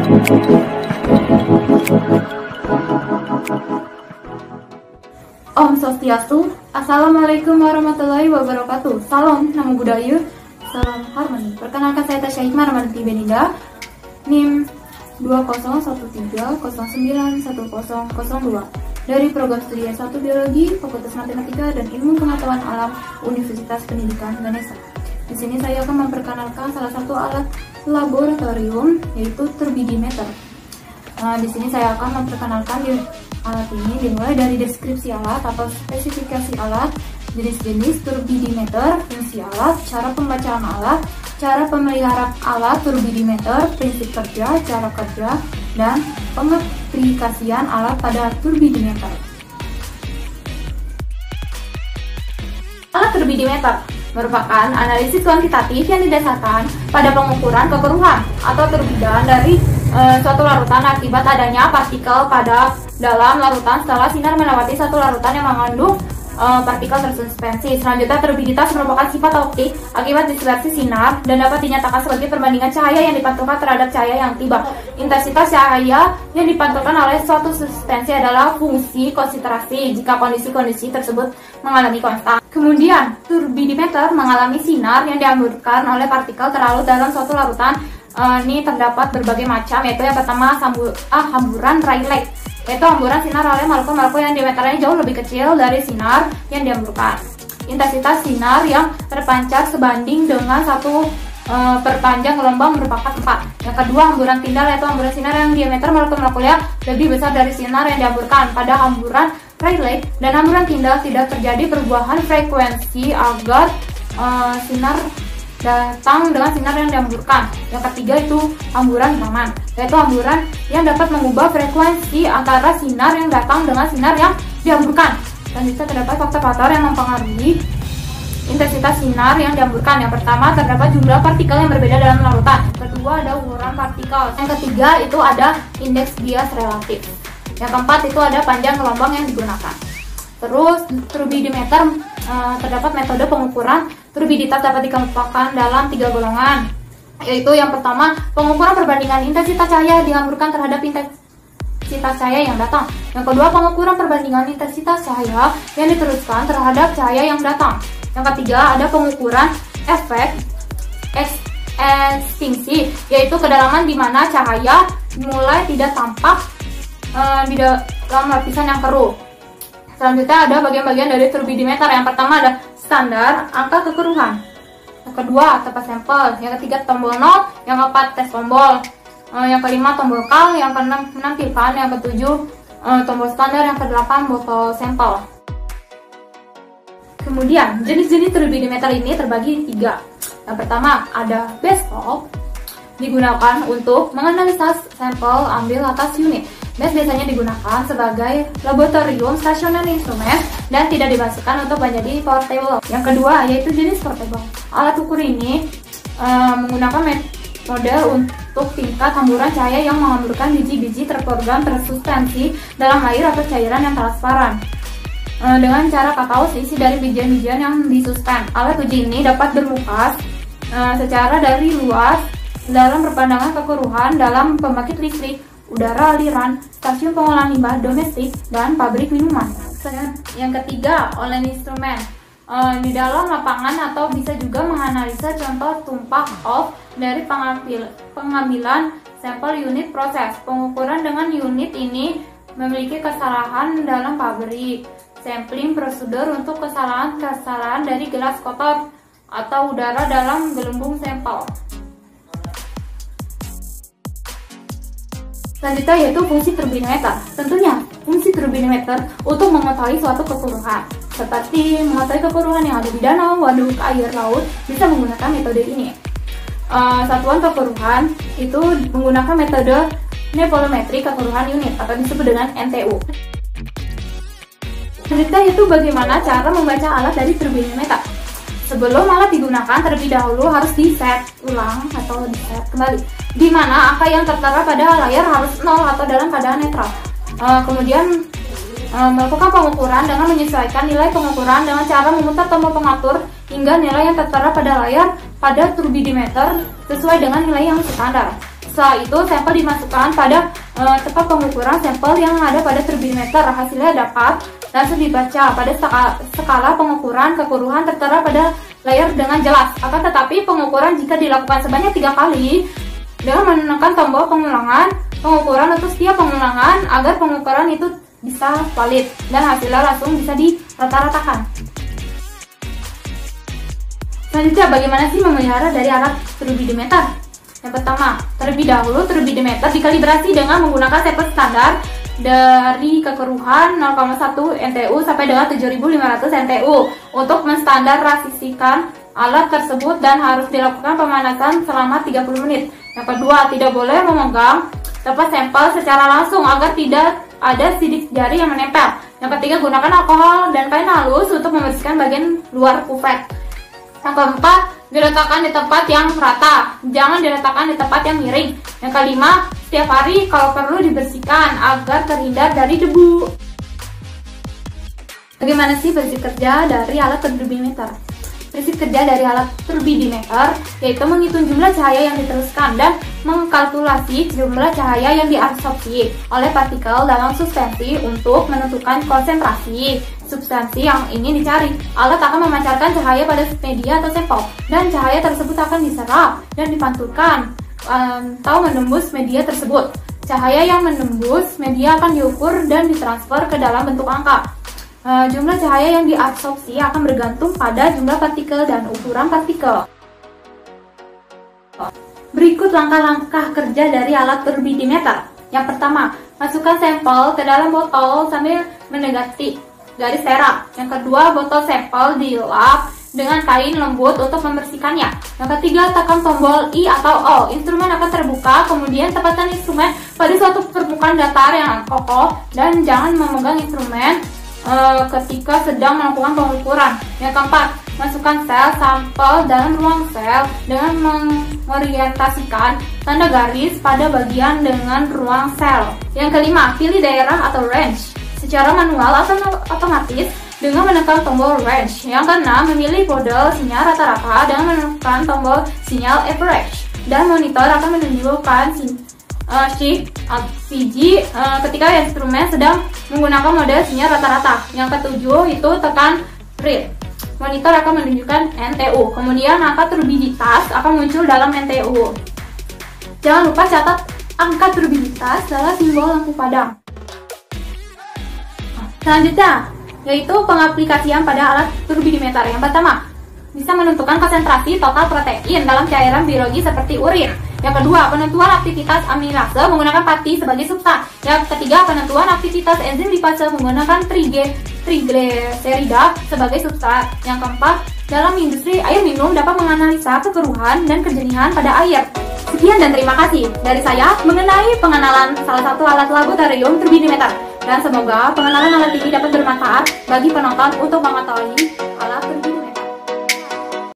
Om Swastiastu, Assalamualaikum warahmatullahi wabarakatuh. Salam, Namo Buddhaya, salam harmoni. Perkenalkan saya Tasya Hikmah Ramadhani Beninda, NIM 2013091002 dari program studi S1 Biologi, Fakultas Matematika dan Ilmu Pengetahuan Alam Universitas Pendidikan Ganesha. Di sini saya akan memperkenalkan salah satu alat laboratorium, yaitu turbidimeter. Di sini saya akan memperkenalkan alat ini dimulai dari deskripsi alat atau spesifikasi alat, jenis-jenis turbidimeter, fungsi alat, cara pembacaan alat, cara pemeliharaan alat turbidimeter, prinsip kerja, cara kerja, dan pengaplikasian alat pada turbidimeter. Alat turbidimeter merupakan analisis kuantitatif yang didasarkan pada pengukuran kekeruhan atau turbidan dari suatu larutan akibat adanya partikel pada dalam larutan setelah sinar melewati satu larutan yang mengandung partikel tersuspensi. Selanjutnya, turbiditas merupakan sifat optik akibat dispersi sinar dan dapat dinyatakan sebagai perbandingan cahaya yang dipantulkan terhadap cahaya yang tiba. Intensitas cahaya yang dipantulkan oleh suatu suspensi adalah fungsi konsentrasi jika kondisi-kondisi tersebut mengalami konstan. Kemudian, turbidimeter mengalami sinar yang dihamburkan oleh partikel terlalu dalam suatu larutan. Ini terdapat berbagai macam, yaitu yang pertama hamburan Rayleigh, yaitu hamburan sinar oleh molekul-molekul yang diameternya jauh lebih kecil dari sinar yang dihamburkan. Intensitas sinar yang terpancar sebanding dengan satu perpanjang gelombang merupakan 4. Yang kedua, hamburan tindal, yaitu hamburan sinar yang diameter molekul-molekulnya lebih besar dari sinar yang dihamburkan. Pada hamburan Rayleigh dan hamburan tindal tidak terjadi perubahan frekuensi agar sinar datang dengan sinar yang dihamburkan. Yang ketiga itu hamburan Raman, yaitu hamburan yang dapat mengubah frekuensi antara sinar yang datang dengan sinar yang dihamburkan. Selanjutnya terdapat faktor-faktor yang mempengaruhi intensitas sinar yang dihamburkan. Yang pertama, terdapat jumlah partikel yang berbeda dalam larutan. Kedua, ada ukuran partikel. Yang ketiga itu ada indeks bias relatif. Yang keempat itu ada panjang gelombang yang digunakan. Terus, turbidimeter terdapat metode pengukuran turbiditas dapat dikelompokkan dalam 3 golongan, yaitu yang pertama, pengukuran perbandingan intensitas cahaya dihamburkan terhadap intensitas cahaya yang datang. Yang kedua, pengukuran perbandingan intensitas cahaya yang diteruskan terhadap cahaya yang datang. Yang ketiga, ada pengukuran efek ekstinksi, yaitu kedalaman di mana cahaya mulai tidak tampak di dalam lapisan yang keruh. Selanjutnya ada bagian-bagian dari turbidimeter. Yang pertama ada standar angka kekeruhan. Yang kedua, tepat sampel. Yang ketiga, tombol 0. Yang keempat, tes tombol. Yang kelima, tombol kal. Yang keenam, menampilkan. Yang ketujuh, tombol standar. Yang kedelapan, botol sampel. Kemudian, jenis-jenis turbidimeter ini terbagi 3. Yang pertama, ada benchtop, digunakan untuk menganalisa sampel ambil atas unit. BES biasanya digunakan sebagai laboratorium stasioner instrumen dan tidak dimasukkan untuk menjadi portable. Yang kedua, yaitu jenis portable. Alat ukur ini menggunakan metode untuk tingkat hamburan cahaya yang menghamburkan biji-biji terprogram tersuspensi dalam air atau cairan yang transparan dengan cara kataus isi dari bijian-bijian yang disuspend. Alat uji ini dapat bermukas secara dari luas dalam perpandangan kekeruhan dalam pembangkit listrik, udara aliran, stasiun pengolahan limbah domestik, dan pabrik minuman. Yang ketiga, online instrumen. Di dalam lapangan atau bisa juga menganalisa contoh tumpah off dari pengambilan sampel unit proses. Pengukuran dengan unit ini memiliki kesalahan dalam pabrik. Sampling prosedur untuk kesalahan-kesalahan dari gelas kotor atau udara dalam gelembung sampel. Selanjutnya yaitu fungsi turbidimeter. Tentunya fungsi turbidimeter untuk mengetahui suatu kekeruhan, seperti mengetahui kekeruhan yang ada di danau, waduk, air, laut, bisa menggunakan metode ini. Satuan kekeruhan itu menggunakan metode nepolometri kekeruhan unit atau disebut dengan NTU. Selanjutnya itu bagaimana cara membaca alat dari turbidimeter. Sebelum alat digunakan, terlebih dahulu harus di-set ulang atau di-set kembali, di mana angka yang tertera pada layar harus 0 atau dalam keadaan netral. Kemudian melakukan pengukuran dengan menyesuaikan nilai pengukuran dengan cara memutar tombol pengatur hingga nilai yang tertera pada layar pada turbidimeter sesuai dengan nilai yang standar. Setelah itu sampel dimasukkan pada tempat pengukuran sampel yang ada pada turbidimeter. Hasilnya dapat langsung dibaca pada skala pengukuran kekeruhan tertera pada layar dengan jelas. Akan tetapi pengukuran jika dilakukan sebanyak 3 kali dengan menekan tombol pengukuran untuk setiap pengulangan agar pengukuran itu bisa valid dan hasilnya langsung bisa dirata-ratakan. Selanjutnya, bagaimana sih memelihara dari alat turbidimeter? Yang pertama, terlebih dahulu turbidimeter dikalibrasi dengan menggunakan sampel standar dari kekeruhan 0,1 NTU sampai dengan 7500 NTU untuk menstandarisasikan alat tersebut dan harus dilakukan pemanasan selama 30 menit. Yang kedua, tidak boleh memegang tempat sampel secara langsung agar tidak ada sidik jari yang menempel. Yang ketiga, gunakan alkohol dan kain halus untuk membersihkan bagian luar kuvet. Yang keempat, diletakkan di tempat yang rata, jangan diletakkan di tempat yang miring. Yang kelima, setiap hari kalau perlu dibersihkan agar terhindar dari debu. Bagaimana sih prinsip kerja dari alat turbidimeter? Prinsip kerja dari alat turbidimeter yaitu menghitung jumlah cahaya yang diteruskan dan mengkalkulasi jumlah cahaya yang diabsorpsi oleh partikel dalam substansi untuk menentukan konsentrasi substansi yang ingin dicari. Alat akan memancarkan cahaya pada media atau sampel dan cahaya tersebut akan diserap dan dipantulkan atau menembus media tersebut. Cahaya yang menembus media akan diukur dan ditransfer ke dalam bentuk angka. Jumlah cahaya yang diabsorpsi akan bergantung pada jumlah partikel dan ukuran partikel. Berikut langkah-langkah kerja dari alat turbidimeter. Yang pertama, masukkan sampel ke dalam botol sambil mendekati garis perak. Yang kedua, botol sampel dilap dengan kain lembut untuk membersihkannya. Yang ketiga, tekan tombol I atau O. Instrumen akan terbuka, kemudian tempatkan instrumen pada suatu permukaan datar yang kokoh dan jangan memegang instrumen ketika sedang melakukan pengukuran. Yang keempat, masukkan sel sampel dalam ruang sel dengan mengorientasikan tanda garis pada bagian dengan ruang sel. Yang kelima, pilih daerah atau range secara manual atau otomatis dengan menekan tombol range. Yang keenam, memilih model sinyal rata-rata dengan menekan tombol sinyal average. Dan monitor akan menunjukkan shift VG ketika instrumen sedang menggunakan model sinyal rata-rata. Yang ketujuh itu tekan read. Monitor akan menunjukkan NTU. Kemudian angka turbiditas akan muncul dalam NTU. Jangan lupa catat angka turbiditas dalam simbol lampu padam. Selanjutnya, yaitu pengaplikasian pada alat turbidimeter. Yang pertama, bisa menentukan konsentrasi total protein dalam cairan biologi seperti urin. Yang kedua, penentuan aktivitas aminase menggunakan pati sebagai substrat. Yang ketiga, penentuan aktivitas enzim lipase menggunakan trigliserida sebagai substrat. Yang keempat, dalam industri air minum dapat menganalisa kekeruhan dan kejenihan pada air. Sekian dan terima kasih dari saya mengenai pengenalan salah satu alat laboratorium turbidimeter. Dan semoga pengenalan alat ini dapat bermanfaat bagi penonton untuk mengetahui alat turbidimeter.